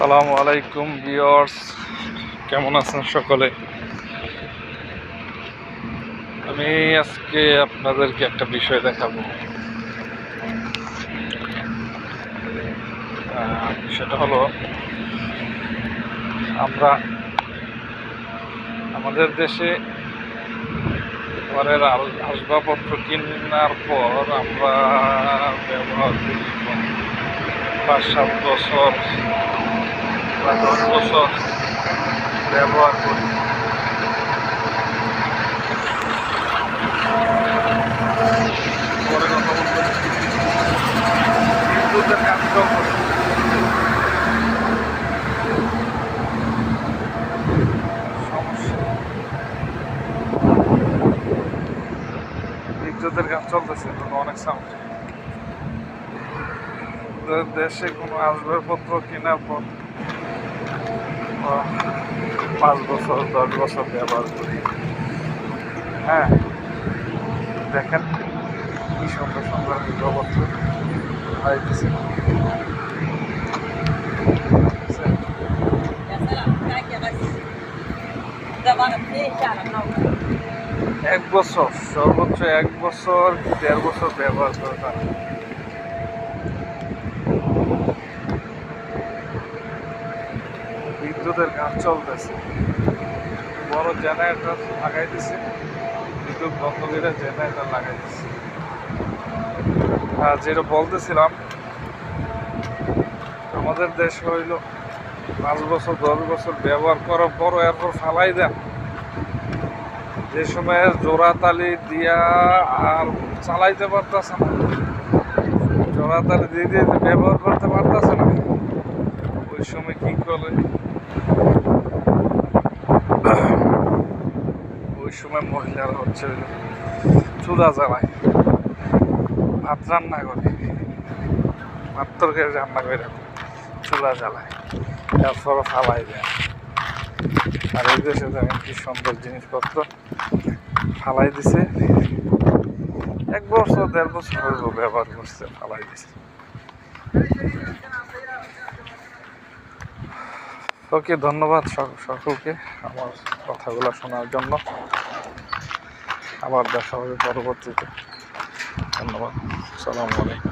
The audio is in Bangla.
আসসালামু আলাইকুম ভিউয়ার্স, কেমন আছেন সকলে? আমি আজকে আপনাদেরকে একটা বিষয় দেখাবো। সেটা হলো, আমরা আমাদের দেশে ঘরের আসবাবপত্র কেনার পর আমরা ব্যবহার করি 5-7 বছর বা 10 বছর ব্যবহার করি। পরে কথা বলতে বিদ্যুতের কাজটাও করি। বিদ্যুতের কাজ চলতেছে, অনেক সাউন্ড। দেশে কোনো আসবাবপত্র কেনার পর 5 বছর 10 বছর ব্যবহার করি। হ্যাঁ, দেখেন কি সুন্দর সুন্দর আসবাবপত্র আইতেছে। এক বছর, সর্বোচ্চ 1 বছর 1.5 বছর ব্যবহার করে না। বিদ্যুতের কাজ চলতেছে, বড় জেনারেটর লাগাই দিছে, বিদ্যুৎ বন্ধ করে জেনারেটর লাগাই দিছে। যেটা বলতেছিলাম, আমাদের দেশ হইল 5 বছর 10 বছর ব্যবহার করার পর এরপর ফালাই দেন। যে সময় জোড়াতালি দিয়া আর চালাইতে পারতেছে না, জোড়াতালি দিয়ে দিয়ে ব্যবহার করতে পারতেছে না, ওই সময় কি করে? ওই সময় মহিলারা হচ্ছে চুলা জ্বালায়, ভাত রান্না করে, ভাত তরকারি রান্না করে চুলা জ্বালায়, তারপর ফালাই দেয়। আর এই দেশে দেখেন কি সুন্দর জিনিসপত্র ফালাই দিছে। 1 বছর 1.5 বছর ব্যবহার করছে, ফালাই দিছে। ওকে, ধন্যবাদ সকলকে আমার কথাগুলো শোনার জন্য। আবার দেখা হবে পরবর্তীতে। ধন্যবাদ। আসসালামু আলাইকুম।